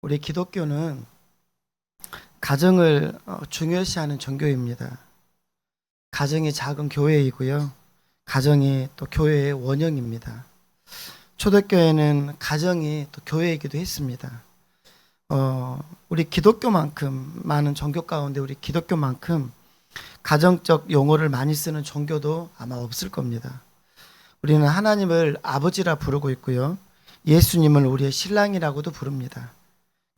우리 기독교는 가정을 중요시하는 종교입니다. 가정이 작은 교회이고요. 가정이 또 교회의 원형입니다. 초대교회는 가정이 또 교회이기도 했습니다. 우리 기독교만큼 많은 종교 가운데 우리 기독교만큼 가정적 용어를 많이 쓰는 종교도 아마 없을 겁니다. 우리는 하나님을 아버지라 부르고 있고요. 예수님을 우리의 신랑이라고도 부릅니다.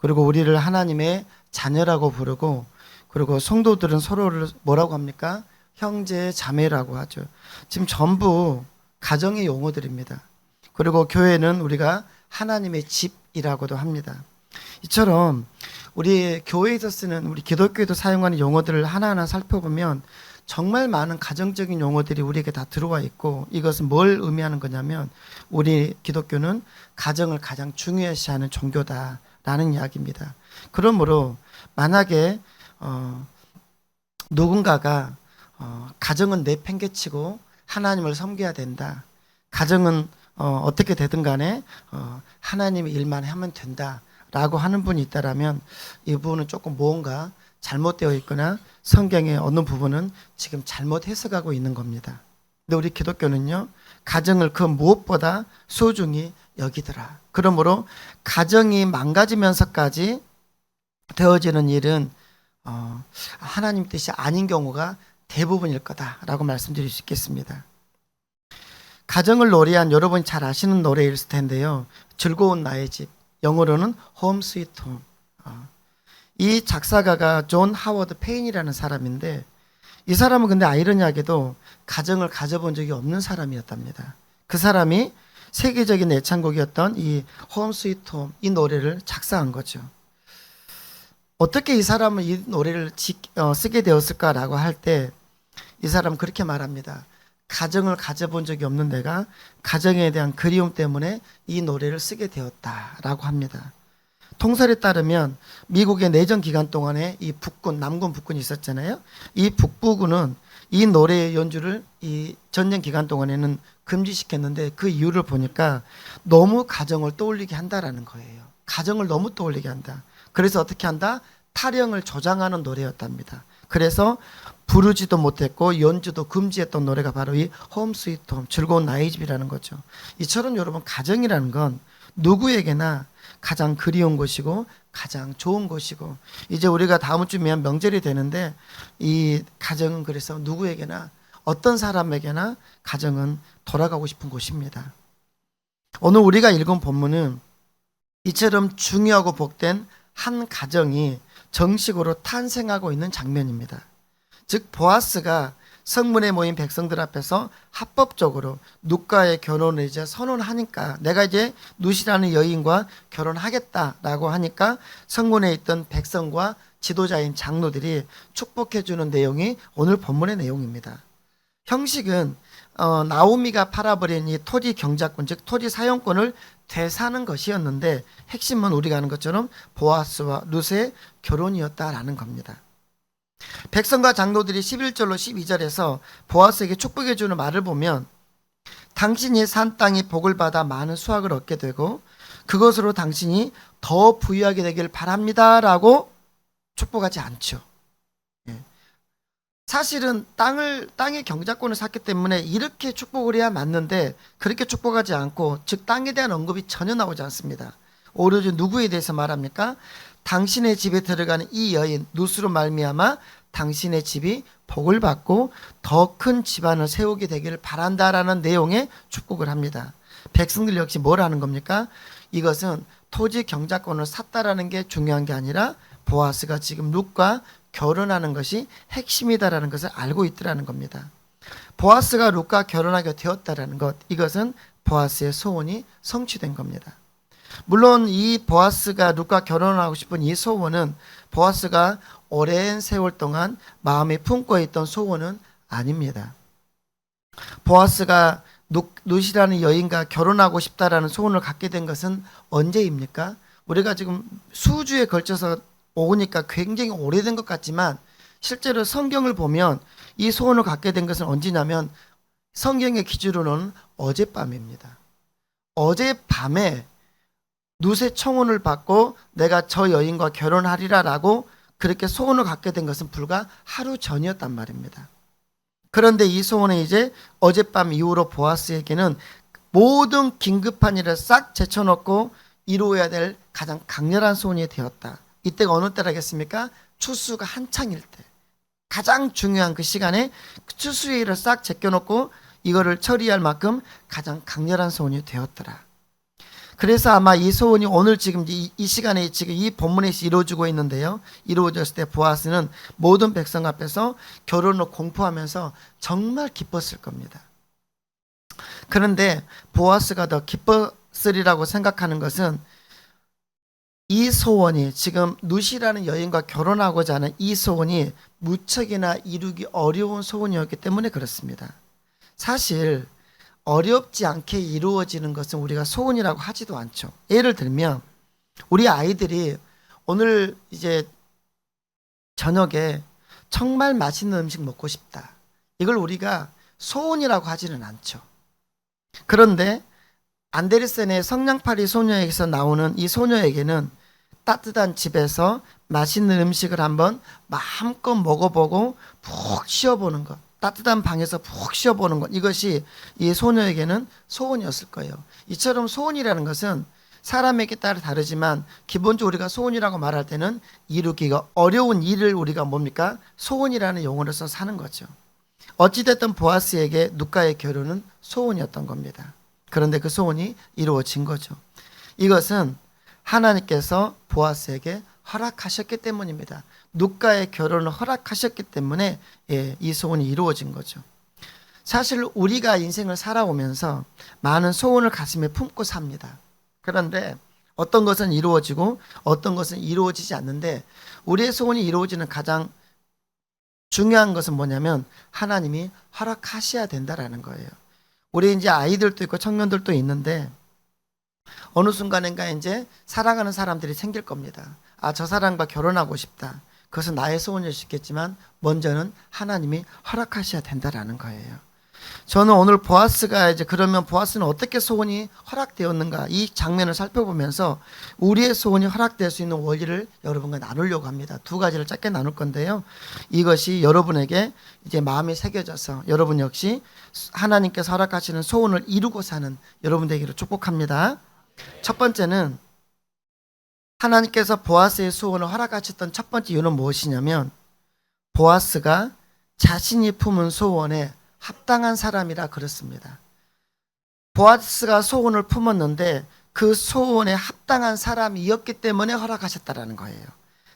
그리고 우리를 하나님의 자녀라고 부르고, 그리고 성도들은 서로를 뭐라고 합니까? 형제 자매라고 하죠. 지금 전부 가정의 용어들입니다. 그리고 교회는 우리가 하나님의 집이라고도 합니다. 이처럼 우리 교회에서 쓰는, 우리 기독교에도 사용하는 용어들을 하나하나 살펴보면 정말 많은 가정적인 용어들이 우리에게 다 들어와 있고, 이것은 뭘 의미하는 거냐면 우리 기독교는 가정을 가장 중요시하는 종교다라는 이야기입니다. 그러므로 만약에 누군가가 가정은 내팽개치고 하나님을 섬겨야 된다, 가정은 어떻게 되든 간에 하나님의 일만 하면 된다 라고 하는 분이 있다라면, 이 부분은 조금 뭔가 잘못되어 있거나 성경의 어느 부분은 지금 잘못 해석하고 있는 겁니다. 근데 우리 기독교는요, 가정을 그 무엇보다 소중히 여기더라. 그러므로 가정이 망가지면서까지 되어지는 일은 하나님 뜻이 아닌 경우가 대부분일 거다라고 말씀드릴 수 있겠습니다. 가정을 노래한, 여러분이 잘 아시는 노래일 텐데요. 즐거운 나의 집, 영어로는 Home Sweet Home. 이 작사가가 존 하워드 페인이라는 사람인데, 이 사람은 근데 아이러니하게도 가정을 가져본 적이 없는 사람이었답니다. 그 사람이 세계적인 애창곡이었던 이 Home Sweet Home, 이 노래를 작사한 거죠. 어떻게 이 사람은 이 노래를 쓰게 되었을까라고 할 때, 이 사람은 그렇게 말합니다. 가정을 가져본 적이 없는 내가 가정에 대한 그리움 때문에 이 노래를 쓰게 되었다라고 합니다. 통설에 따르면 미국의 내전 기간 동안에 이 북군, 남군 북군이 있었잖아요. 이 북부군은 이 노래의 연주를 이 전쟁 기간 동안에는 금지시켰는데, 그 이유를 보니까 너무 가정을 떠올리게 한다라는 거예요. 가정을 너무 떠올리게 한다. 그래서 어떻게 한다? 타령을 조장하는 노래였답니다. 그래서 부르지도 못했고 연주도 금지했던 노래가 바로 이 홈 스위트 홈, 즐거운 나의 집이라는 거죠. 이처럼 여러분, 가정이라는 건 누구에게나 가장 그리운 곳이고 가장 좋은 곳이고, 이제 우리가 다음 주면 명절이 되는데, 이 가정은 그래서 누구에게나, 어떤 사람에게나 가정은 돌아가고 싶은 곳입니다. 오늘 우리가 읽은 본문은 이처럼 중요하고 복된 한 가정이 정식으로 탄생하고 있는 장면입니다. 즉, 보아스가 성문에 모인 백성들 앞에서 합법적으로 룻과의 결혼을 이제 선언하니까, 내가 이제 룻이라는 여인과 결혼하겠다라고 하니까 성문에 있던 백성과 지도자인 장로들이 축복해 주는 내용이 오늘 본문의 내용입니다. 형식은 나오미가 팔아버린 이 토지 경작권, 즉 토지 사용권을 되사는 것이었는데, 핵심은 우리가 아는 것처럼 보아스와 룻의 결혼이었다라는 겁니다. 백성과 장로들이 11절로 12절에서 보아스에게 축복해 주는 말을 보면, 당신이 산 땅이 복을 받아 많은 수확을 얻게 되고 그것으로 당신이 더 부유하게 되길 바랍니다 라고 축복하지 않죠. 사실은 땅의 경작권을 샀기 때문에 이렇게 축복을 해야 맞는데, 그렇게 축복하지 않고, 즉 땅에 대한 언급이 전혀 나오지 않습니다. 오로지 누구에 대해서 말합니까? 당신의 집에 들어가는 이 여인 룻으로 말미암아 당신의 집이 복을 받고 더 큰 집안을 세우게 되기를 바란다라는 내용의 축복을 합니다. 백성들 역시 뭘 하는 겁니까? 이것은 토지 경작권을 샀다라는 게 중요한 게 아니라 보아스가 지금 룻과 결혼하는 것이 핵심이다라는 것을 알고 있더라는 겁니다. 보아스가 룻과 결혼하게 되었다라는 것, 이것은 보아스의 소원이 성취된 겁니다. 물론 이 보아스가 룻과 결혼하고 싶은 이 소원은 보아스가 오랜 세월 동안 마음에 품고 있던 소원은 아닙니다. 보아스가 룻이라는 여인과 결혼하고 싶다라는 소원을 갖게 된 것은 언제입니까? 우리가 지금 수주에 걸쳐서 오니까 굉장히 오래된 것 같지만, 실제로 성경을 보면 이 소원을 갖게 된 것은 언제냐면 성경의 기준으로는 어젯밤입니다. 어젯밤에 룻의 청혼을 받고 내가 저 여인과 결혼하리라라고 그렇게 소원을 갖게 된 것은 불과 하루 전이었단 말입니다. 그런데 이 소원이 이제 어젯밤 이후로 보아스에게는 모든 긴급한 일을 싹 제쳐놓고 이루어야 될 가장 강렬한 소원이 되었다. 이때가 어느 때라겠습니까? 추수가 한창일 때, 가장 중요한 그 시간에 추수의 일을 싹 제껴놓고 이거를 처리할 만큼 가장 강렬한 소원이 되었더라. 그래서 아마 이 소원이 오늘 지금 이 시간에 지금 이 본문에서 이루어지고 있는데요. 이루어졌을 때 보아스는 모든 백성 앞에서 결혼을 공포하면서 정말 기뻤을 겁니다. 그런데 보아스가 더 기뻤으리라고 생각하는 것은 이 소원이, 지금 룻이라는 여인과 결혼하고자 하는 이 소원이 무척이나 이루기 어려운 소원이었기 때문에 그렇습니다. 사실 어렵지 않게 이루어지는 것은 우리가 소원이라고 하지도 않죠. 예를 들면 우리 아이들이 오늘 이제 저녁에 정말 맛있는 음식 먹고 싶다, 이걸 우리가 소원이라고 하지는 않죠. 그런데 안데르센의 성냥팔이 소녀에게서 나오는 이 소녀에게는 따뜻한 집에서 맛있는 음식을 한번 마음껏 먹어보고 푹 쉬어보는 것, 따뜻한 방에서 푹 쉬어보는 것, 이것이 이 소녀에게는 소원이었을 거예요. 이처럼 소원이라는 것은 사람에게 따라 다르지만 기본적으로 우리가 소원이라고 말할 때는 이루기가 어려운 일을 우리가 뭡니까? 소원이라는 용어를 써서 하는 거죠. 어찌됐든 보아스에게 룻과의 결혼은 소원이었던 겁니다. 그런데 그 소원이 이루어진 거죠. 이것은 하나님께서 보아스에게 허락하셨기 때문입니다. 룻과의 결혼을 허락하셨기 때문에 이 소원이 이루어진 거죠. 사실 우리가 인생을 살아오면서 많은 소원을 가슴에 품고 삽니다. 그런데 어떤 것은 이루어지고 어떤 것은 이루어지지 않는데, 우리의 소원이 이루어지는 가장 중요한 것은 뭐냐면 하나님이 허락하셔야 된다라는 거예요. 우리 이제 아이들도 있고 청년들도 있는데 어느 순간인가 이제 사랑하는 사람들이 생길 겁니다. 아, 저 사람과 결혼하고 싶다. 그것은 나의 소원일 수 있겠지만 먼저는 하나님이 허락하셔야 된다라는 거예요. 저는 오늘 보아스가 이제 그러면 보아스는 어떻게 소원이 허락되었는가, 이 장면을 살펴보면서 우리의 소원이 허락될 수 있는 원리를 여러분과 나누려고 합니다. 두 가지를 짧게 나눌 건데요. 이것이 여러분에게 이제 마음에 새겨져서 여러분 역시 하나님께서 허락하시는 소원을 이루고 사는 여러분 되기를 축복합니다. 첫 번째는 하나님께서 보아스의 소원을 허락하셨던 첫 번째 이유는 무엇이냐면 보아스가 자신이 품은 소원에 합당한 사람이라 그렇습니다. 보아스가 소원을 품었는데 그 소원에 합당한 사람이었기 때문에 허락하셨다라는 거예요.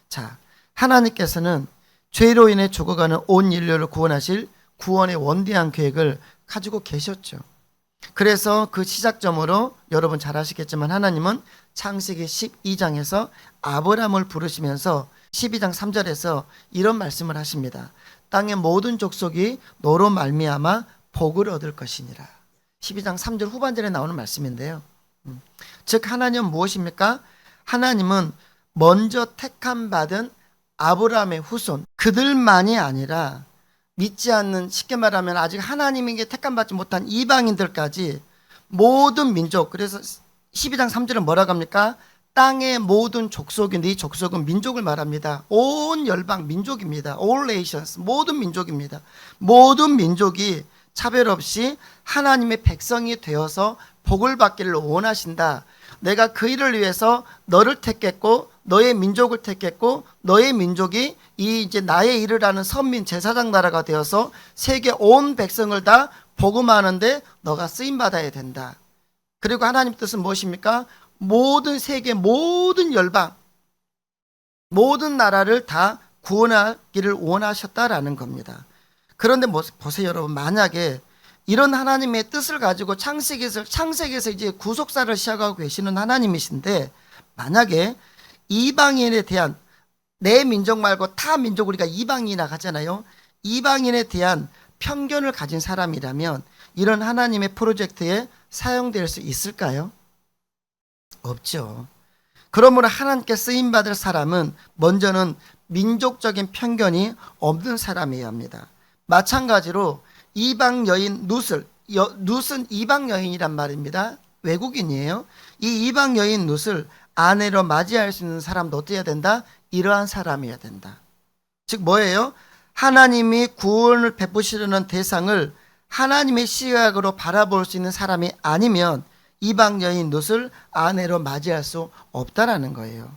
자, 하나님께서는 죄로 인해 죽어가는 온 인류를 구원하실 구원의 원대한 계획을 가지고 계셨죠. 그래서 그 시작점으로 여러분 잘 아시겠지만 하나님은 창세기 12장에서 아브라함을 부르시면서 12장 3절에서 이런 말씀을 하십니다. 땅의 모든 족속이 너로 말미암아 복을 얻을 것이니라. 12장 3절 후반절에 나오는 말씀인데요. 즉 하나님은 무엇입니까? 하나님은 먼저 택함 받은 아브라함의 후손, 그들만이 아니라 믿지 않는, 쉽게 말하면 아직 하나님에게 택함받지 못한 이방인들까지 모든 민족, 그래서 12장 3절은 뭐라고 합니까? 땅의 모든 족속인데 이 족속은 민족을 말합니다. 온 열방 민족입니다. All nations, 모든 민족입니다. 모든 민족이 차별 없이 하나님의 백성이 되어서 복을 받기를 원하신다. 내가 그 일을 위해서 너를 택했고 너의 민족을 택했고 너의 민족이 이 이제 나의 일을 하는 선민 제사장 나라가 되어서 세계 온 백성을 다 복음하는데 너가 쓰임 받아야 된다. 그리고 하나님 뜻은 무엇입니까? 모든 세계 모든 열방 모든 나라를 다 구원하기를 원하셨다라는 겁니다. 그런데 보세요 여러분, 만약에 이런 하나님의 뜻을 가지고 창세기에서 이제 구속사를 시작하고 계시는 하나님이신데, 만약에 이방인에 대한, 내 민족 말고 타 민족, 우리가 이방인이라 하잖아요. 이방인에 대한 편견을 가진 사람이라면 이런 하나님의 프로젝트에 사용될 수 있을까요? 없죠. 그러므로 하나님께 쓰임받을 사람은 먼저는 민족적인 편견이 없는 사람이어야 합니다. 마찬가지로 이방 여인 룻은 이방 여인이란 말입니다. 외국인이에요. 이 이방 여인 룻을 아내로 맞이할 수 있는 사람도 어떻게 해야 된다? 이러한 사람이어야 된다. 즉 뭐예요? 하나님이 구원을 베푸시려는 대상을 하나님의 시각으로 바라볼 수 있는 사람이 아니면 이방 여인 룻을 아내로 맞이할 수 없다라는 거예요.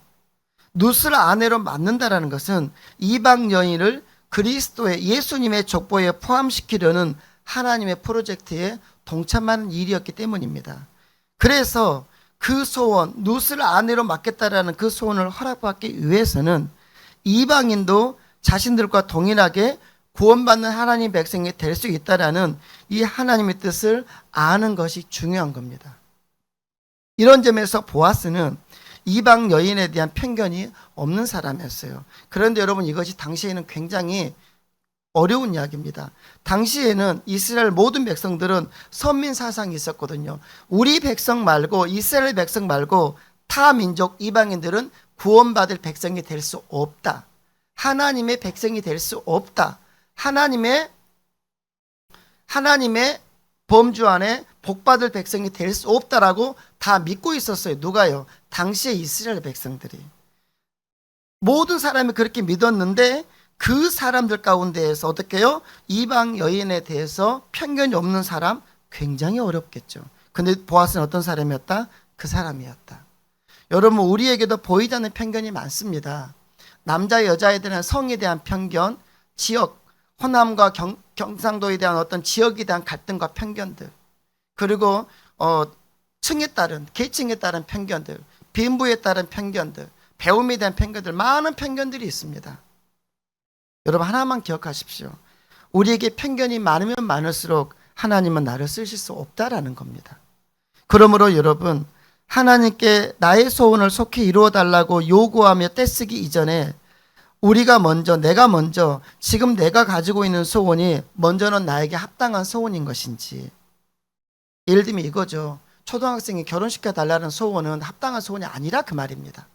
룻을 아내로 맞는다라는 것은 이방 여인을 그리스도의 예수님의 족보에 포함시키려는 하나님의 프로젝트에 동참하는 일이었기 때문입니다. 그래서 그 소원, 룻을 아내로 맡겠다라는 그 소원을 허락받기 위해서는 이방인도 자신들과 동일하게 구원받는 하나님 백성이 될 수 있다라는 이 하나님의 뜻을 아는 것이 중요한 겁니다. 이런 점에서 보아스는 이방 여인에 대한 편견이 없는 사람이었어요. 그런데 여러분, 이것이 당시에는 굉장히 어려운 이야기입니다. 당시에는 이스라엘 모든 백성들은 선민 사상이 있었거든요. 우리 백성 말고, 이스라엘 백성 말고 타 민족 이방인들은 구원받을 백성이 될 수 없다. 하나님의 백성이 될 수 없다. 하나님의 범주 안에 복받을 백성이 될 수 없다라고 다 믿고 있었어요. 누가요? 당시의 이스라엘 백성들이. 모든 사람이 그렇게 믿었는데 그 사람들 가운데에서 어떻게 해요? 이방 여인에 대해서 편견이 없는 사람, 굉장히 어렵겠죠. 근데 보아스는 어떤 사람이었다? 그 사람이었다. 여러분, 우리에게도 보이지 않는 편견이 많습니다. 남자 여자에 대한 성에 대한 편견, 지역, 호남과 경상도에 대한 어떤 지역에 대한 갈등과 편견들, 그리고 층에 따른, 계층에 따른 편견들, 빈부에 따른 편견들, 배움에 대한 편견들, 많은 편견들이 있습니다. 여러분, 하나만 기억하십시오. 우리에게 편견이 많으면 많을수록 하나님은 나를 쓰실 수 없다라는 겁니다. 그러므로 여러분, 하나님께 나의 소원을 속히 이루어달라고 요구하며 떼쓰기 이전에 내가 먼저 지금 내가 가지고 있는 소원이 먼저는 나에게 합당한 소원인 것인지. 예를 들면 이거죠. 초등학생이 결혼시켜달라는 소원은 합당한 소원이 아니라 그 말입니다.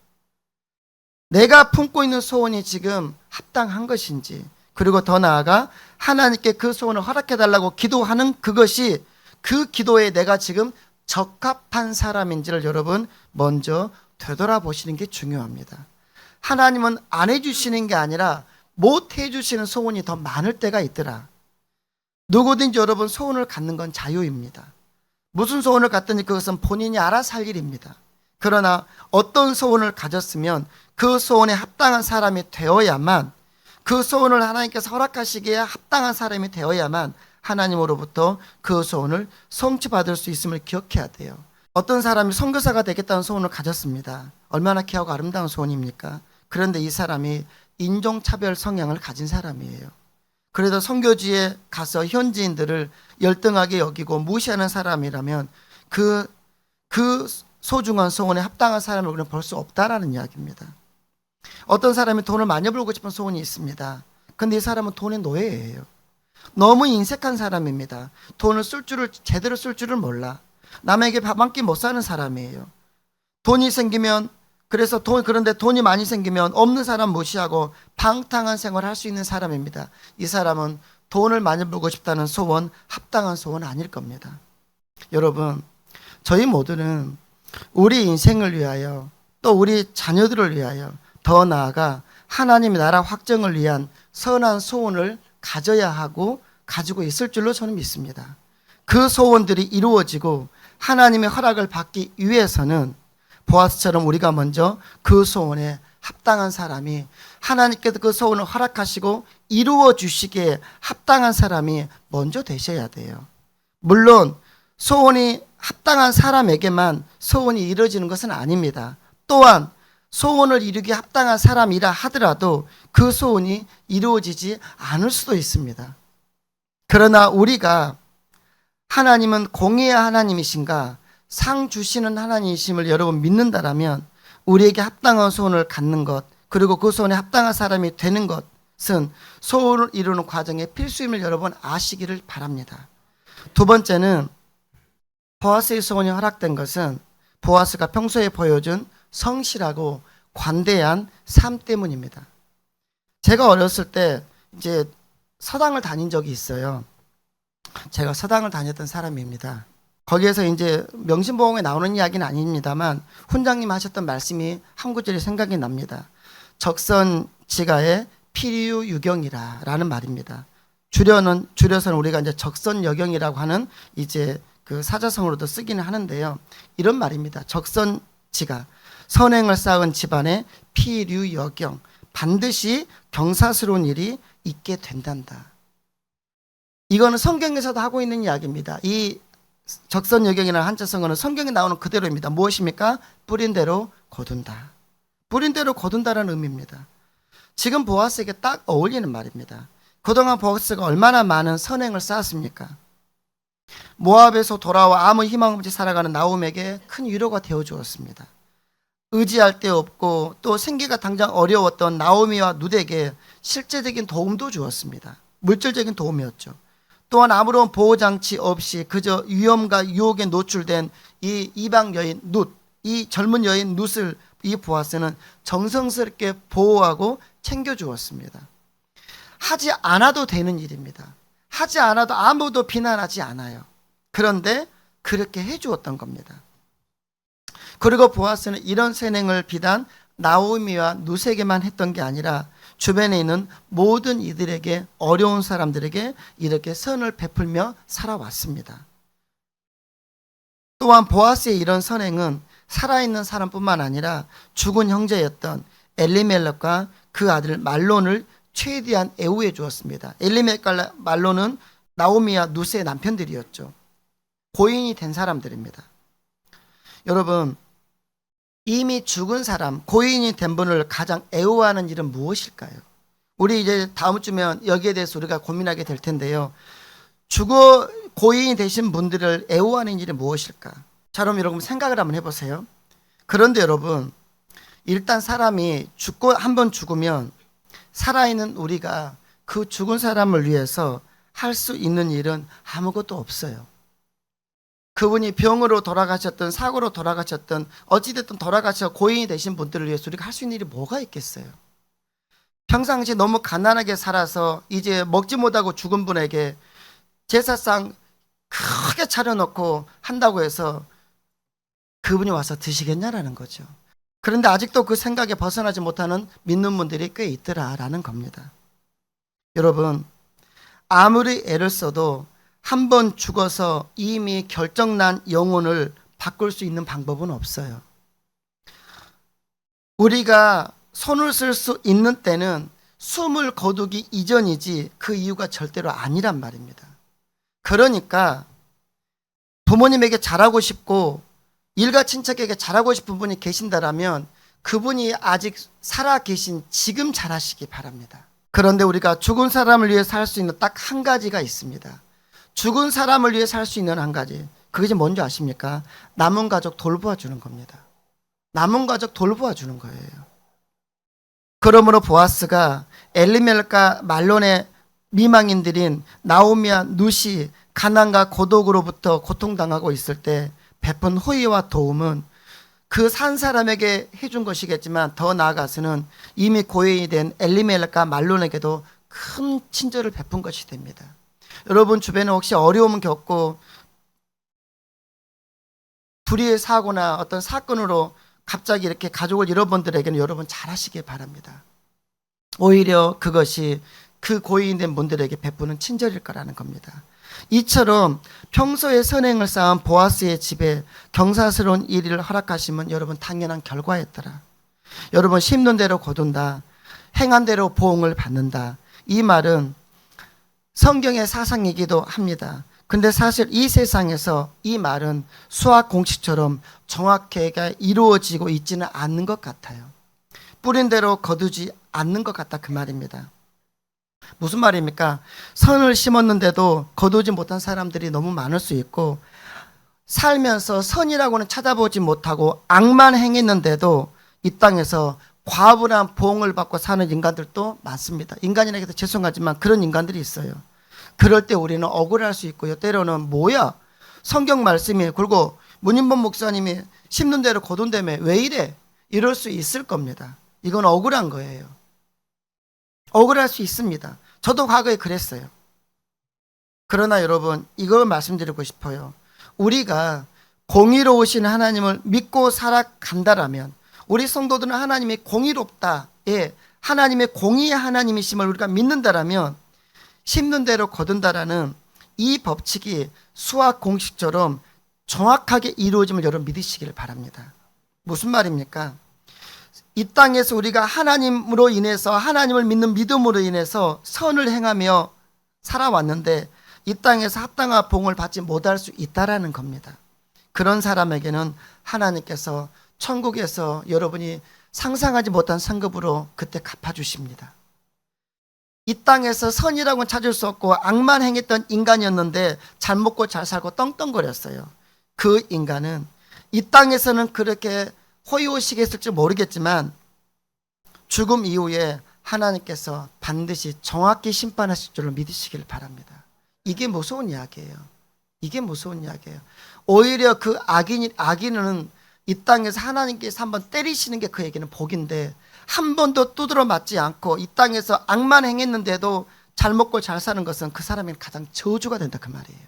내가 품고 있는 소원이 지금 합당한 것인지, 그리고 더 나아가 하나님께 그 소원을 허락해달라고 기도하는 그것이 그 기도에 내가 지금 적합한 사람인지를 여러분 먼저 되돌아보시는 게 중요합니다. 하나님은 안 해주시는 게 아니라 못 해주시는 소원이 더 많을 때가 있더라. 누구든지 여러분 소원을 갖는 건 자유입니다. 무슨 소원을 갖든지 그것은 본인이 알아서 할 일입니다. 그러나 어떤 소원을 가졌으면 그 소원에 합당한 사람이 되어야만, 그 소원을 하나님께서 허락하시기에 합당한 사람이 되어야만 하나님으로부터 그 소원을 성취받을 수 있음을 기억해야 돼요. 어떤 사람이 선교사가 되겠다는 소원을 가졌습니다. 얼마나 귀하고 아름다운 소원입니까? 그런데 이 사람이 인종차별 성향을 가진 사람이에요. 그래도 선교지에 가서 현지인들을 열등하게 여기고 무시하는 사람이라면 그 소중한 소원에 합당한 사람을 우리는 볼 수 없다라는 이야기입니다. 어떤 사람이 돈을 많이 벌고 싶은 소원이 있습니다. 근데 이 사람은 돈의 노예예요. 너무 인색한 사람입니다. 돈을 제대로 쓸 줄을 몰라. 남에게 밥 한 끼 못 사는 사람이에요. 돈이 생기면, 그런데 돈이 많이 생기면 없는 사람 무시하고 방탕한 생활을 할 수 있는 사람입니다. 이 사람은 돈을 많이 벌고 싶다는 소원, 합당한 소원 아닐 겁니다. 여러분, 저희 모두는 우리 인생을 위하여, 또 우리 자녀들을 위하여, 더 나아가 하나님의 나라 확정을 위한 선한 소원을 가져야 하고 가지고 있을 줄로 저는 믿습니다. 그 소원들이 이루어지고 하나님의 허락을 받기 위해서는 보아스처럼 우리가 먼저 그 소원에 합당한 사람이, 하나님께서 그 소원을 허락하시고 이루어 주시기에 합당한 사람이 먼저 되셔야 돼요. 물론 소원이 합당한 사람에게만 소원이 이루어지는 것은 아닙니다. 또한 소원을 이루기 합당한 사람이라 하더라도 그 소원이 이루어지지 않을 수도 있습니다. 그러나 우리가 하나님은 공의의 하나님이신가, 상 주시는 하나님이심을 여러분 믿는다라면 우리에게 합당한 소원을 갖는 것, 그리고 그 소원에 합당한 사람이 되는 것은 소원을 이루는 과정의 필수임을 여러분 아시기를 바랍니다. 두 번째는, 보아스의 소원이 허락된 것은 보아스가 평소에 보여준 성실하고 관대한 삶 때문입니다. 제가 어렸을 때 이제 서당을 다닌 적이 있어요. 제가 서당을 다녔던 사람입니다. 거기에서 이제 명심보험에 나오는 이야기는 아닙니다만 훈장님 하셨던 말씀이 한 구절이 생각이 납니다. 적선지가의 필유유경이라라는 말입니다. 줄여서는 우리가 이제 적선여경이라고 하는 이제 그 사자성어로도 쓰기는 하는데요. 이런 말입니다. 적선지가 선행을 쌓은 집안의 필유여경, 반드시 경사스러운 일이 있게 된단다. 이거는 성경에서도 하고 있는 이야기입니다. 이 적선여경이라는 한자성어는 성경에 나오는 그대로입니다. 무엇입니까? 뿌린 대로 거둔다. 뿌린 대로 거둔다라는 의미입니다. 지금 보아스에게 딱 어울리는 말입니다. 그동안 보아스가 얼마나 많은 선행을 쌓았습니까? 모압에서 돌아와 아무 희망 없이 살아가는 나홈에게 큰 위로가 되어 주었습니다. 의지할 데 없고 또 생계가 당장 어려웠던 나오미와 룻에게 실제적인 도움도 주었습니다. 물질적인 도움이었죠. 또한 아무런 보호장치 없이 그저 위험과 유혹에 노출된 이 이방 여인 룻, 이 젊은 여인 룻을 이 보아스는 정성스럽게 보호하고 챙겨주었습니다. 하지 않아도 되는 일입니다. 하지 않아도 아무도 비난하지 않아요. 그런데 그렇게 해주었던 겁니다. 그리고 보아스는 이런 선행을 비단 나오미와 룻에게만 했던 게 아니라 주변에 있는 모든 이들에게, 어려운 사람들에게 이렇게 선을 베풀며 살아왔습니다. 또한 보아스의 이런 선행은 살아있는 사람뿐만 아니라 죽은 형제였던 엘리멜렉과 그 아들 말론을 최대한 애우해 주었습니다. 엘리멜렉과 말론은 나오미와 룻의 남편들이었죠. 고인이 된 사람들입니다. 여러분, 이미 죽은 사람, 고인이 된 분을 가장 애호하는 일은 무엇일까요? 우리 이제 다음 주면 여기에 대해서 우리가 고민하게 될 텐데요. 고인이 되신 분들을 애호하는 일이 무엇일까? 자, 그럼 여러분 생각을 한번 해보세요. 그런데 여러분, 일단 사람이 한 번 죽으면 살아있는 우리가 그 죽은 사람을 위해서 할 수 있는 일은 아무것도 없어요. 그분이 병으로 돌아가셨든 사고로 돌아가셨든 어찌됐든 돌아가셔 고인이 되신 분들을 위해서 우리가 할 수 있는 일이 뭐가 있겠어요? 평상시 너무 가난하게 살아서 이제 먹지 못하고 죽은 분에게 제사상 크게 차려놓고 한다고 해서 그분이 와서 드시겠냐라는 거죠. 그런데 아직도 그 생각에 벗어나지 못하는 믿는 분들이 꽤 있더라라는 겁니다. 여러분, 아무리 애를 써도 한 번 죽어서 이미 결정난 영혼을 바꿀 수 있는 방법은 없어요. 우리가 손을 쓸 수 있는 때는 숨을 거두기 이전이지 그 이유가 절대로 아니란 말입니다. 그러니까 부모님에게 잘하고 싶고 일가 친척에게 잘하고 싶은 분이 계신다라면 그분이 아직 살아 계신 지금 잘하시기 바랍니다. 그런데 우리가 죽은 사람을 위해서 할 수 있는 딱 한 가지가 있습니다. 죽은 사람을 위해 살 수 있는 한 가지, 그것이 뭔지 아십니까? 남은 가족 돌보아 주는 겁니다. 남은 가족 돌보아 주는 거예요. 그러므로 보아스가 엘리멜렉과 말론의 미망인들인 나오미와 룻이 가난과 고독으로부터 고통당하고 있을 때 베푼 호의와 도움은 그 산 사람에게 해준 것이겠지만 더 나아가서는 이미 고인이 된 엘리멜렉과 말론에게도 큰 친절을 베푼 것이 됩니다. 여러분 주변에 혹시 어려움을 겪고 불의의 사고나 어떤 사건으로 갑자기 이렇게 가족을 잃은 분들에게는 여러분 잘하시길 바랍니다. 오히려 그것이 그 고인된 분들에게 베푸는 친절일 거라는 겁니다. 이처럼 평소에 선행을 쌓은 보아스의 집에 경사스러운 일을 허락하시면 여러분 당연한 결과였더라. 여러분 심는 대로 거둔다. 행한 대로 보응을 받는다. 이 말은 성경의 사상이기도 합니다. 근데 사실 이 세상에서 이 말은 수학 공식처럼 정확하게 이루어지고 있지는 않는 것 같아요. 뿌린 대로 거두지 않는 것 같다 그 말입니다. 무슨 말입니까? 선을 심었는데도 거두지 못한 사람들이 너무 많을 수 있고 살면서 선이라고는 찾아보지 못하고 악만 행했는데도 이 땅에서 과분한 보응을 받고 사는 인간들도 많습니다. 인간이라고 해서 죄송하지만 그런 인간들이 있어요. 그럴 때 우리는 억울할 수 있고요. 때로는 뭐야? 성경 말씀이 그리고 문인범 목사님이 심는 대로 거둔다며 왜 이래? 이럴 수 있을 겁니다. 이건 억울한 거예요. 억울할 수 있습니다. 저도 과거에 그랬어요. 그러나 여러분 이걸 말씀드리고 싶어요. 우리가 공의로우신 하나님을 믿고 살아간다라면, 우리 성도들은 하나님이 공의롭다, 하나님의 공의의 하나님이심을 우리가 믿는다라면 심는 대로 거둔다라는 이 법칙이 수학 공식처럼 정확하게 이루어짐을 여러분 믿으시기를 바랍니다. 무슨 말입니까? 이 땅에서 우리가 하나님으로 인해서, 하나님을 믿는 믿음으로 인해서 선을 행하며 살아왔는데 이 땅에서 합당한 복을 받지 못할 수 있다라는 겁니다. 그런 사람에게는 하나님께서 천국에서 여러분이 상상하지 못한 상급으로 그때 갚아주십니다. 이 땅에서 선이라고는 찾을 수 없고 악만 행했던 인간이었는데 잘 먹고 잘 살고 떵떵거렸어요. 그 인간은 이 땅에서는 그렇게 호의호식했을지 모르겠지만 죽음 이후에 하나님께서 반드시 정확히 심판하실 줄로 믿으시길 바랍니다. 이게 무서운 이야기예요. 이게 무서운 이야기예요. 오히려 그 악인은 이 땅에서 하나님께서 한번 때리시는 게 그에게는 복인데, 한 번도 두드러 맞지 않고 이 땅에서 악만 행했는데도 잘 먹고 잘 사는 것은 그 사람이 가장 저주가 된다, 그 말이에요.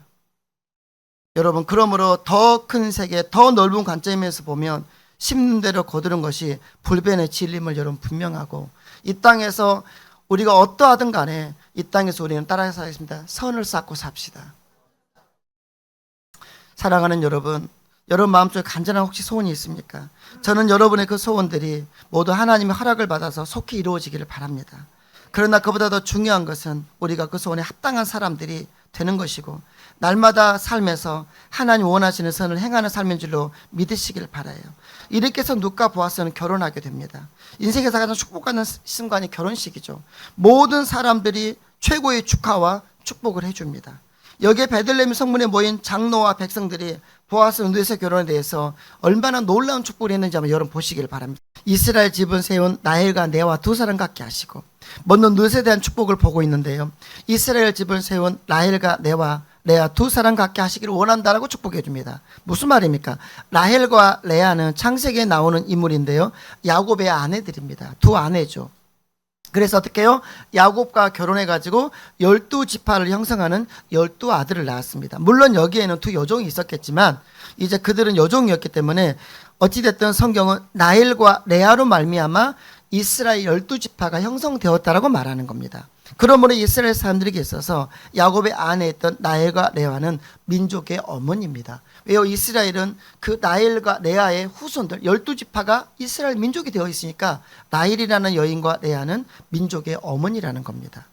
여러분, 그러므로 더 큰 세계, 더 넓은 관점에서 보면 심는 대로 거두는 것이 불변의 진리임을 여러분 분명하고, 이 땅에서 우리가 어떠하든 간에 이 땅에서 우리는 따라서 하겠습니다. 선을 쌓고 삽시다. 사랑하는 여러분, 여러분 마음속에 간절한 혹시 소원이 있습니까? 저는 여러분의 그 소원들이 모두 하나님의 허락을 받아서 속히 이루어지기를 바랍니다. 그러나 그보다 더 중요한 것은 우리가 그 소원에 합당한 사람들이 되는 것이고, 날마다 삶에서 하나님 원하시는 선을 행하는 삶인 줄로 믿으시길 바라요. 이렇게 해서 룻과 보아스는 결혼하게 됩니다. 인생에서 가장 축복하는 순간이 결혼식이죠. 모든 사람들이 최고의 축하와 축복을 해줍니다. 여기에 베들레헴 성문에 모인 장로와 백성들이 보아스 룻의 결혼에 대해서 얼마나 놀라운 축복을 했는지 한번 여러분 보시길 바랍니다. 이스라엘 집은 세운 라헬과 레아와 두 사람 같게 하시고, 먼저 룻에 대한 축복을 보고 있는데요, 이스라엘 집을 세운 라헬과 레아 두 사람 같게 하시기를 원한다라고 축복해 줍니다. 무슨 말입니까? 라헬과 레아는 창세기에 나오는 인물인데요, 야곱의 아내들입니다. 두 아내죠. 그래서 어떻게 해요? 야곱과 결혼해가지고 12지파를 형성하는 12아들을 낳았습니다. 물론 여기에는 두 여종이 있었겠지만 이제 그들은 여종이었기 때문에 어찌됐든 성경은 라헬과 레아로 말미암아 이스라엘 12지파가 형성되었다라고 말하는 겁니다. 그러므로 이스라엘 사람들에게 있어서 야곱의 아내였던 라헬과 레아는 민족의 어머니입니다. 왜요? 이스라엘은 그 라헬과 레아의 후손들 12지파가 이스라엘 민족이 되어 있으니까 라헬이라는 여인과 레아는 민족의 어머니라는 겁니다.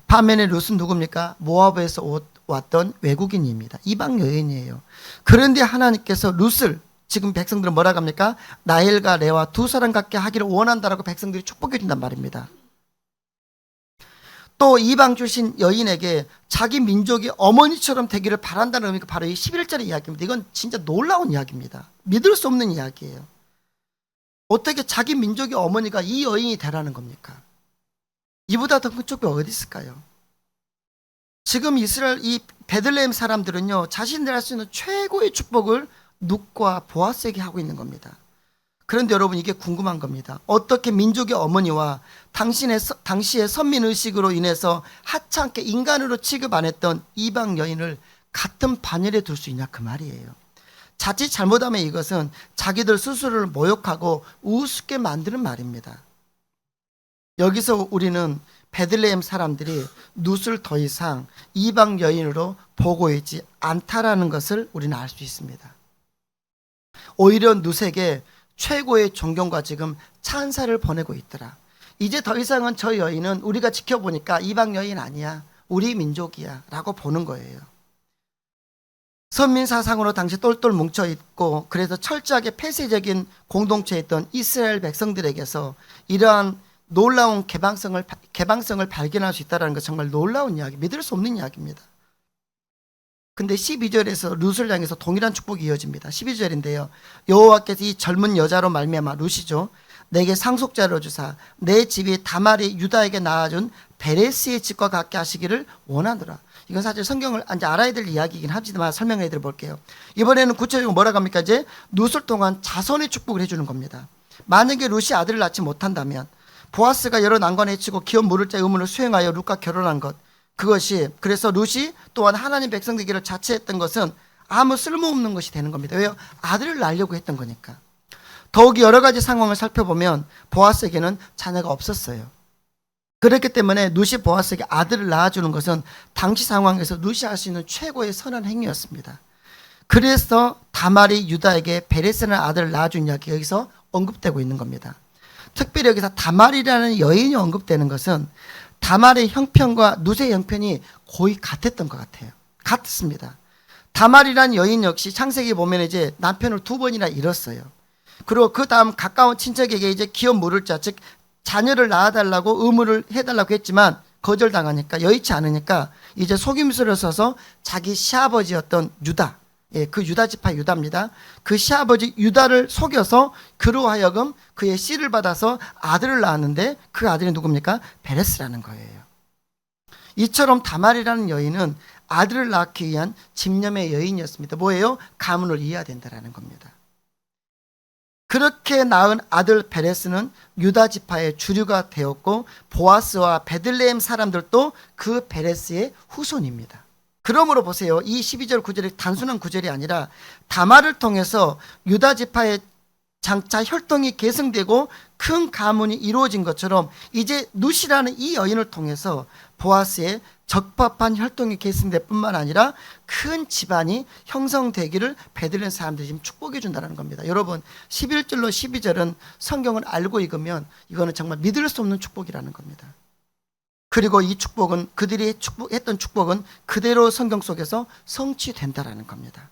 반면에 룻은 누굽니까? 모압에서 왔던 외국인입니다. 이방 여인이에요. 그런데 하나님께서 룻을, 지금 백성들은 뭐라고 합니까? 라헬과 레아 두 사람 같게 하기를 원한다라고 백성들이 축복해 준단 말입니다. 또 이방 출신 여인에게 자기 민족이 어머니처럼 되기를 바란다는 의미가 바로 이 11절의 이야기입니다. 이건 진짜 놀라운 이야기입니다. 믿을 수 없는 이야기예요. 어떻게 자기 민족의 어머니가 이 여인이 되라는 겁니까? 이보다 더 큰 축복이 어디 있을까요? 지금 이스라엘 이 베들레헴 사람들은요, 자신들 할 수 있는 최고의 축복을 룻과 보아스에게 하고 있는 겁니다. 그런데 여러분, 이게 궁금한 겁니다. 어떻게 민족의 어머니와 당시의 선민의식으로 인해서 하찮게 인간으로 취급 안 했던 이방 여인을 같은 반열에 둘 수 있냐, 그 말이에요. 자칫 잘못하면 이것은 자기들 스스로를 모욕하고 우습게 만드는 말입니다. 여기서 우리는 베들레헴 사람들이 룻을 더 이상 이방 여인으로 보고 있지 않다라는 것을 우리는 알 수 있습니다. 오히려 룻에게 최고의 존경과 지금 찬사를 보내고 있더라. 이제 더 이상은 저 여인은 우리가 지켜보니까 이방 여인 아니야, 우리 민족이야 라고 보는 거예요. 선민 사상으로 당시 똘똘 뭉쳐있고 그래서 철저하게 폐쇄적인 공동체였던 이스라엘 백성들에게서 이러한 놀라운 개방성을 발견할 수 있다는 것, 정말 놀라운 이야기, 믿을 수 없는 이야기입니다. 근데 12절에서 룻을 향해서 동일한 축복이 이어집니다. 12절인데요. 여호와께서 이 젊은 여자로 말미암아, 룻이죠, 내게 상속자로 주사 내 집이 다말이 유다에게 낳아준 베레스의 집과 같게 하시기를 원하노라. 이건 사실 성경을 이제 알아야 될 이야기이긴 하지만 설명해 드려 볼게요. 이번에는 구체적으로 뭐라고 합니까? 이제 룻을 통한 자손의 축복을 해주는 겁니다. 만약에 룻이 아들을 낳지 못한다면 보아스가 여러 난관에 헤치고 기업 물을 자 의무를 수행하여 룻과 결혼한 것, 그것이, 그래서 룻이 또한 하나님 백성되기를 자처했던 것은 아무 쓸모없는 것이 되는 겁니다. 왜요? 아들을 낳으려고 했던 거니까. 더욱이 여러 가지 상황을 살펴보면 보아스에게는 자녀가 없었어요. 그렇기 때문에 룻이 보아스에게 아들을 낳아주는 것은 당시 상황에서 룻이 할 수 있는 최고의 선한 행위였습니다. 그래서 다말이 유다에게 베레스라는 아들을 낳아준 이야기가 여기서 언급되고 있는 겁니다. 특별히 여기서 다말이라는 여인이 언급되는 것은 다말의 형편과 룻의 형편이 거의 같았던 것 같아요. 같습니다. 다말이라는 여인 역시 창세기 보면 이제 남편을 2번이나 잃었어요. 그리고 그 다음 가까운 친척에게 이제 기업 물을 자, 즉 자녀를 낳아달라고 의무를 해달라고 했지만 거절당하니까, 여의치 않으니까 이제 속임수를 써서 자기 시아버지였던 유다, 그 유다 지파 유다입니다. 그 시아버지 유다를 속여서 그로 하여금 그의 씨를 받아서 아들을 낳았는데 그 아들이 누굽니까? 베레스라는 거예요. 이처럼 다말이라는 여인은 아들을 낳기 위한 집념의 여인이었습니다. 뭐예요? 가문을 이어야 된다는 겁니다. 그렇게 낳은 아들 베레스는 유다 지파의 주류가 되었고 보아스와 베들레헴 사람들도 그 베레스의 후손입니다. 그러므로 보세요. 이 12절 구절이 단순한 구절이 아니라 다말을 통해서 유다 지파의 장차 혈통이 계승되고 큰 가문이 이루어진 것처럼 이제 룻이라는 이 여인을 통해서 보아스의 적합한 혈통이 계승될 뿐만 아니라 큰 집안이 형성되기를 베들레헴 사람들이 지금 축복해 준다는 겁니다. 여러분 11절로 12절은 성경을 알고 읽으면 이거는 정말 믿을 수 없는 축복이라는 겁니다. 그리고 이 축복은 그들이 했던 축복은 그대로 성경 속에서 성취된다라는 겁니다.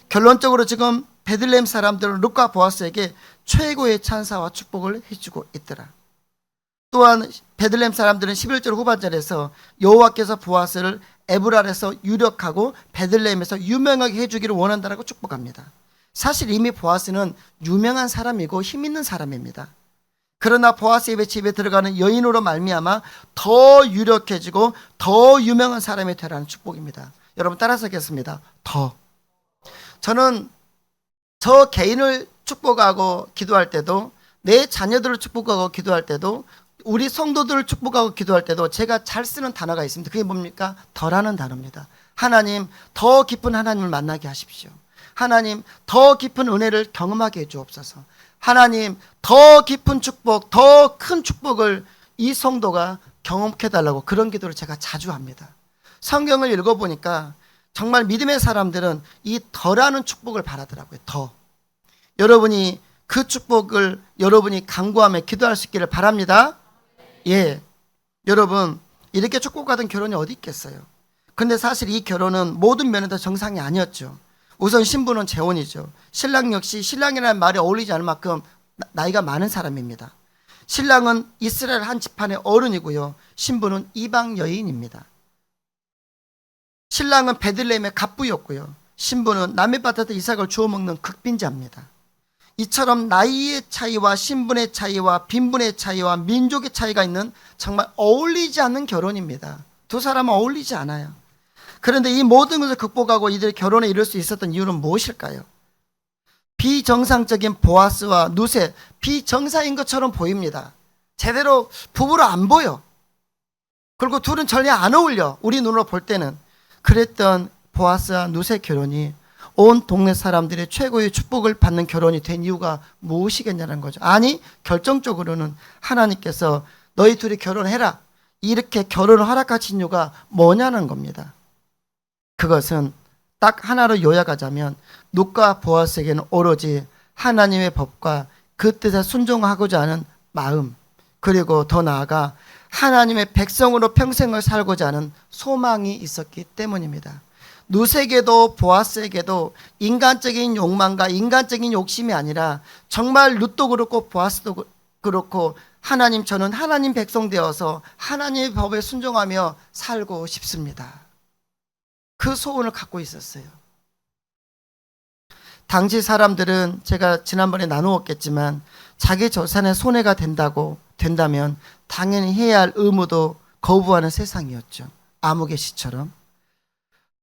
결론적으로 지금 베들레헴 사람들은 룻과 보아스에게 최고의 찬사와 축복을 해주고 있더라. 또한 베들레헴 사람들은 11절 후반절에서 여호와께서 보아스를 에브랄에서 유력하고 베들레헴에서 유명하게 해주기를 원한다라고 축복합니다. 사실 이미 보아스는 유명한 사람이고 힘 있는 사람입니다. 그러나 보아스의 집에 들어가는 여인으로 말미암아 더 유력해지고 더 유명한 사람이 되라는 축복입니다. 여러분 따라서 하겠습니다. 더. 저는 저 개인을 축복하고 기도할 때도, 내 자녀들을 축복하고 기도할 때도, 우리 성도들을 축복하고 기도할 때도 제가 잘 쓰는 단어가 있습니다. 그게 뭡니까? 더라는 단어입니다. 하나님, 더 깊은 하나님을 만나게 하십시오. 하나님, 더 깊은 은혜를 경험하게 해주옵소서. 하나님, 더 깊은 축복, 더 큰 축복을 이 성도가 경험해 달라고, 그런 기도를 제가 자주 합니다. 성경을 읽어보니까 정말 믿음의 사람들은 이 더라는 축복을 바라더라고요. 더. 여러분이 그 축복을 여러분이 간구하며 기도할 수 있기를 바랍니다. 예. 여러분, 이렇게 축복받은 결혼이 어디 있겠어요? 근데 사실 이 결혼은 모든 면에서 정상이 아니었죠. 우선 신부는 재혼이죠. 신랑 역시 신랑이라는 말이 어울리지 않을 만큼 나이가 많은 사람입니다. 신랑은 이스라엘 한 집안의 어른이고요. 신부는 이방 여인입니다. 신랑은 베들레헴의 갑부였고요. 신부는 남의 밭에서 이삭을 주워 먹는 극빈자입니다. 이처럼 나이의 차이와 신분의 차이와 빈분의 차이와 민족의 차이가 있는 정말 어울리지 않는 결혼입니다. 두 사람은 어울리지 않아요. 그런데 이 모든 것을 극복하고 이들의 결혼에 이룰 수 있었던 이유는 무엇일까요? 비정상적인 보아스와 룻의 비정상인 것처럼 보입니다. 제대로 부부로 안 보여. 그리고 둘은 전혀 안 어울려. 우리 눈으로 볼 때는. 그랬던 보아스와 룻의 결혼이 온 동네 사람들의 최고의 축복을 받는 결혼이 된 이유가 무엇이겠냐는 거죠. 아니, 결정적으로는 하나님께서 너희 둘이 결혼해라, 이렇게 결혼을 허락하신 이유가 뭐냐는 겁니다. 그것은 딱 하나로 요약하자면 룻과 보아스에게는 오로지 하나님의 법과 그 뜻에 순종하고자 하는 마음, 그리고 더 나아가 하나님의 백성으로 평생을 살고자 하는 소망이 있었기 때문입니다. 룻에게도 보아스에게도 인간적인 욕망과 인간적인 욕심이 아니라 정말 룻도 그렇고 보아스도 그렇고 하나님, 저는 하나님 백성 되어서 하나님의 법에 순종하며 살고 싶습니다. 그 소원을 갖고 있었어요. 당시 사람들은 제가 지난번에 나누었겠지만 자기 재산에 손해가 된다면 당연히 해야 할 의무도 거부하는 세상이었죠. 아무개 씨처럼.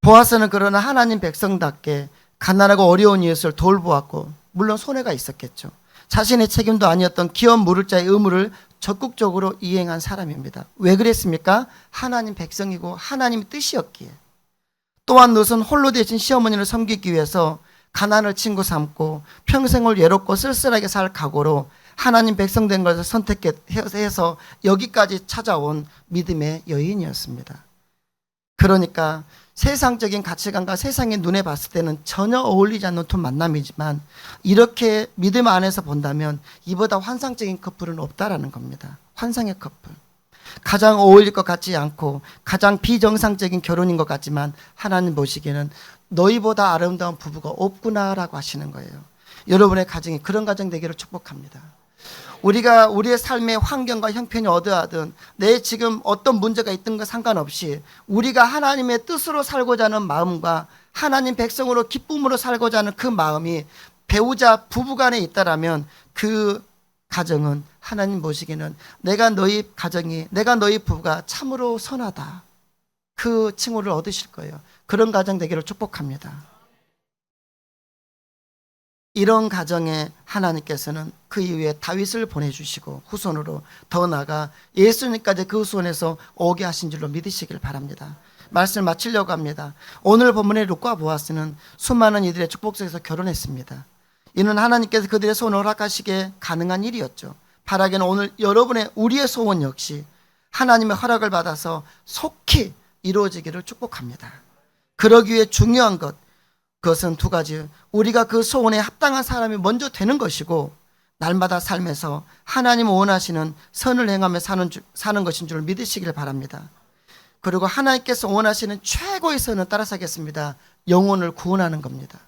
보아스는 그러나 하나님 백성답게 가난하고 어려운 이웃을 돌보았고, 물론 손해가 있었겠죠. 자신의 책임도 아니었던 기업 물을 자의 의무를 적극적으로 이행한 사람입니다. 왜 그랬습니까? 하나님 백성이고 하나님의 뜻이었기에. 또한 롯은 홀로 되신 시어머니를 섬기기 위해서 가난을 친구 삼고 평생을 외롭고 쓸쓸하게 살 각오로 하나님 백성 된 것을 선택해서 여기까지 찾아온 믿음의 여인이었습니다. 그러니까 세상적인 가치관과 세상의 눈에 봤을 때는 전혀 어울리지 않는 두 만남이지만 이렇게 믿음 안에서 본다면 이보다 환상적인 커플은 없다라는 겁니다. 환상의 커플. 가장 어울릴 것 같지 않고 가장 비정상적인 결혼인 것 같지만 하나님 보시기에는 너희보다 아름다운 부부가 없구나라고 하시는 거예요. 여러분의 가정이 그런 가정 되기를 축복합니다. 우리가 우리의 삶의 환경과 형편이 어떠하든 내 지금 어떤 문제가 있든 것 상관없이 우리가 하나님의 뜻으로 살고자 하는 마음과 하나님 백성으로 기쁨으로 살고자 하는 그 마음이 배우자 부부간에 있다라면 그 가정은 하나님 보시기에는 내가 너희 가정이 내가 너희 부부가 참으로 선하다 그 칭호를 얻으실 거예요. 그런 가정 되기를 축복합니다. 이런 가정에 하나님께서는 그 이후에 다윗을 보내주시고 후손으로 더 나아가 예수님까지 그 후손에서 오게 하신 줄로 믿으시길 바랍니다. 말씀을 마치려고 합니다. 오늘 본문의 룻과 보아스는 수많은 이들의 축복 속에서 결혼했습니다. 이는 하나님께서 그들의 소원을 허락하시기에 가능한 일이었죠. 바라기는 오늘 여러분의 우리의 소원 역시 하나님의 허락을 받아서 속히 이루어지기를 축복합니다. 그러기 위해 중요한 것 그것은 두 가지. 우리가 그 소원에 합당한 사람이 먼저 되는 것이고 날마다 삶에서 하나님 원하시는 선을 행하며 사는 것인 줄 믿으시길 바랍니다. 그리고 하나님께서 원하시는 최고의 선은 따라 사겠습니다. 영혼을 구원하는 겁니다.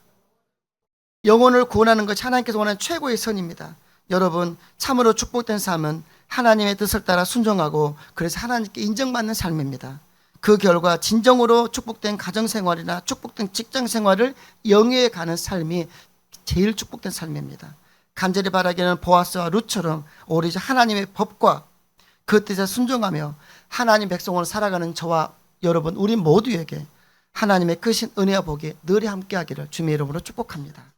영혼을 구원하는 것이 하나님께서 원하는 최고의 선입니다. 여러분 참으로 축복된 삶은 하나님의 뜻을 따라 순종하고 그래서 하나님께 인정받는 삶입니다. 그 결과 진정으로 축복된 가정생활이나 축복된 직장생활을 영위해 가는 삶이 제일 축복된 삶입니다. 간절히 바라기는 보아스와 룻처럼 오로지 하나님의 법과 그 뜻에 순종하며 하나님 백성으로 살아가는 저와 여러분 우리 모두에게 하나님의 크신 은혜와 복이 늘 함께하기를 주님의 이름으로 축복합니다.